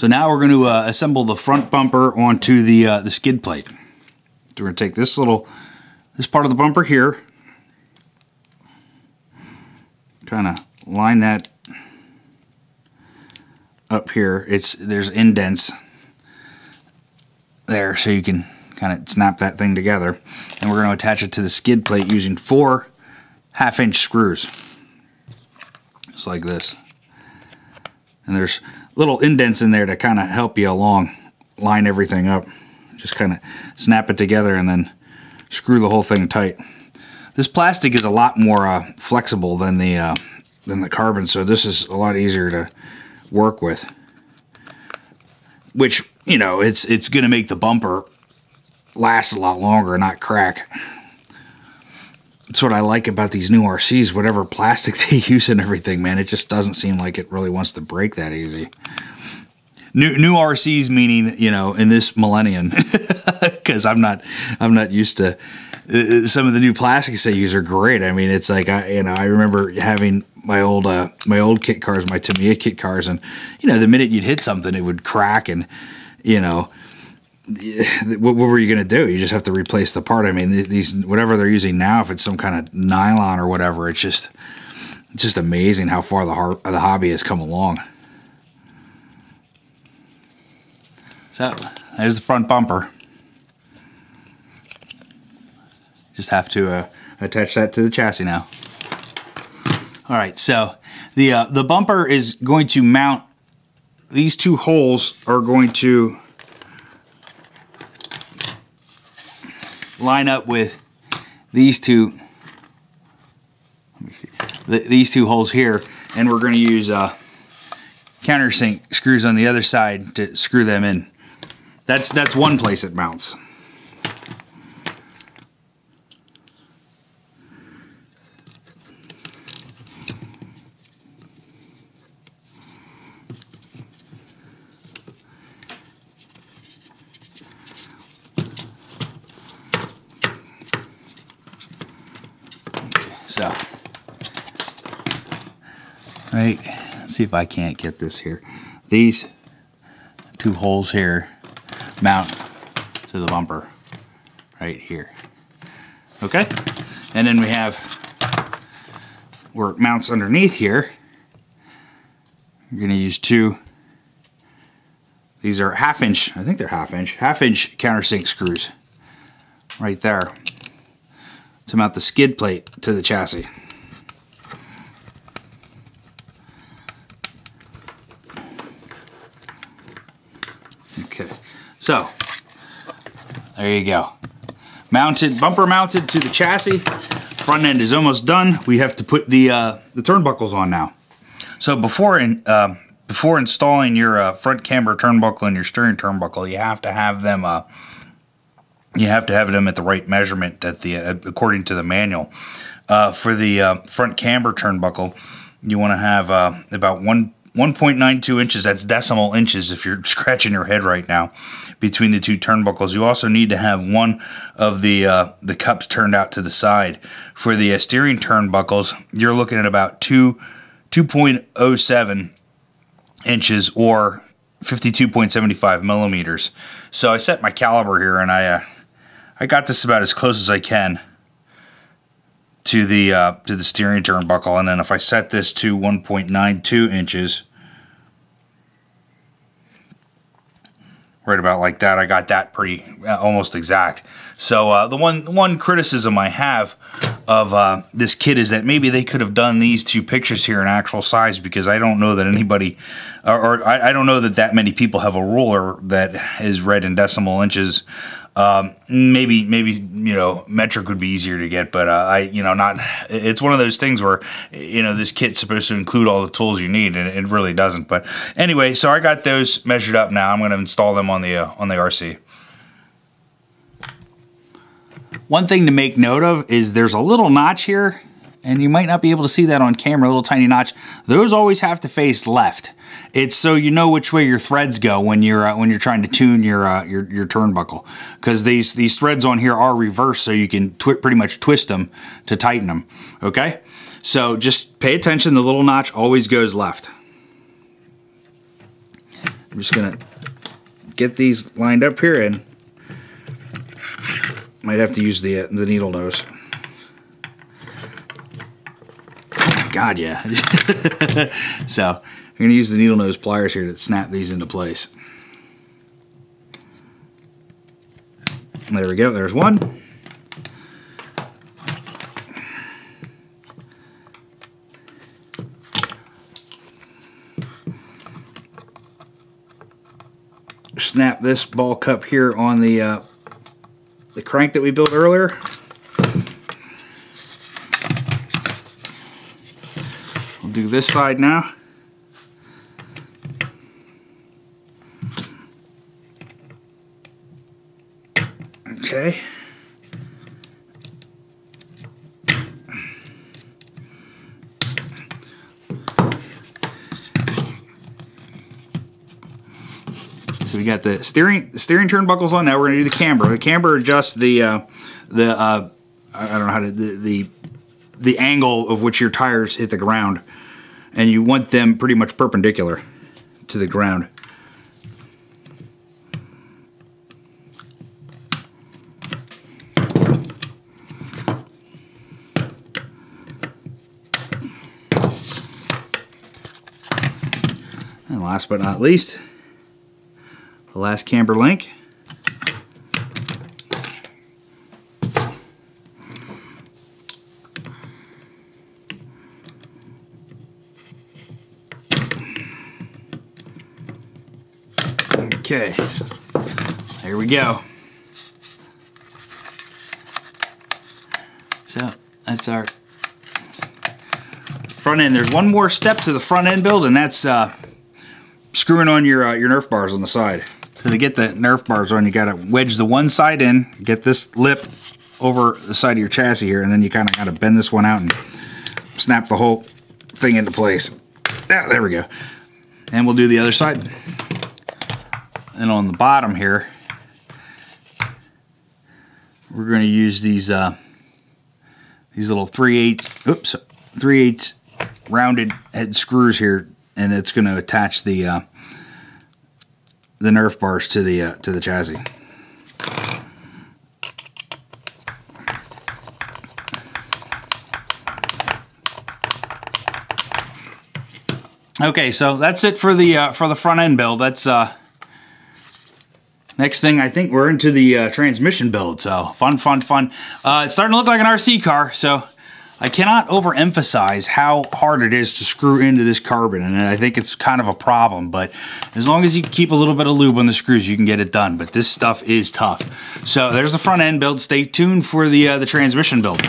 So now we're going to assemble the front bumper onto the skid plate. So we're going to take this part of the bumper here, kind of line that up here. There's indents there, so you can kind of snap that thing together. And we're going to attach it to the skid plate using 4 1/2-inch screws, just like this. And there's little indents in there to kind of help you along, line everything up. Just kind of snap it together and then screw the whole thing tight. This plastic is a lot more flexible than the carbon, so this is a lot easier to work with. Which, you know, it's going to make the bumper last a lot longer and not crack. That's what I like about these new RCs. Whatever plastic they use and everything, man, it just doesn't seem like it really wants to break that easy. New RCs meaning, you know, in this millennium, because I'm not used to some of the new plastics they use are great. I mean, it's like I remember having my old kit cars, my Tamiya kit cars, and you know, the minute you'd hit something, it would crack, and you know, what were you going to do? You just have to replace the part. I mean, these whatever they're using now, if it's some kind of nylon or whatever, it's just amazing how far the hobby has come along. So there's the front bumper. Just have to attach that to the chassis now. All right, so the bumper is going to mount. These 2 holes are going to line up with these two. These 2 holes here, and we're going to use countersink screws on the other side to screw them in. That's one place it mounts. So, right, let's see if I can't get this here. These 2 holes here mount to the bumper right here. Okay, and then we have where it mounts underneath here. You're going to use 2. These are 1/2-inch. I think they're 1/2-inch countersink screws right there to mount the skid plate to the chassis. Okay, so there you go. Bumper mounted to the chassis. Front end is almost done. We have to put the turnbuckles on now. So before installing your front camber turnbuckle and your steering turnbuckle, you have to have them. You have to have them at the right measurement according to the manual. For the front camber turnbuckle, you want to have about 1.92 inches. That's decimal inches if you're scratching your head right now, between the 2 turnbuckles. You also need to have one of the cups turned out to the side. For the steering turnbuckles, you're looking at about 2.07 inches or 52.75 millimeters. So I set my caliber here, and I got this about as close as I can to the steering turnbuckle, and then if I set this to 1.92 inches, right about like that, I got that pretty almost exact. So the one criticism I have of this kit is that maybe they could have done these 2 pictures here in actual size, because I don't know that anybody, or I don't know that many people have a ruler that is read in decimal inches. Maybe you know, metric would be easier to get, but it's one of those things where, you know, this kit's supposed to include all the tools you need, and it really doesn't. But anyway, so I got those measured up now. I'm going to install them on the RC. One thing to make note of is there's a little notch here, and you might not be able to see that on camera, a little tiny notch. Those always have to face left. It's so you know which way your threads go when you're trying to tune your turnbuckle, because these threads on here are reversed, so you can pretty much twist them to tighten them. Okay, so just pay attention. The little notch always goes left. I'm just gonna get these lined up here and might have to use the needle nose. Oh my God, yeah. So I'm gonna use the needle nose pliers here to snap these into place. There we go, there's one. Snap this ball cup here on the crank that we built earlier. We'll do this side now. Okay. So we got the steering turnbuckles on. Now we're going to do the camber. The camber adjusts the I don't know how to the angle of which your tires hit the ground, and you want them pretty much perpendicular to the ground. And last but not least, the last camber link. Okay, there we go. So that's our front end. There's one more step to the front end build, and that's screwing on your Nerf bars on the side. So to get the Nerf bars on, you gotta wedge the one side in, get this lip over the side of your chassis here, and then you kind of gotta bend this one out and snap the whole thing into place. Ah, there we go. And we'll do the other side. And on the bottom here, we're going to use these little 3/8 rounded head screws here, and it's going to attach the Nerf bars to the chassis. Okay, so that's it for the front end build. That's next thing, I think we're into the transmission build. So fun. It's starting to look like an RC car. So I cannot overemphasize how hard it is to screw into this carbon, and I think it's kind of a problem. But as long as you keep a little bit of lube on the screws, you can get it done. But this stuff is tough. So there's the front end build. Stay tuned for the transmission build.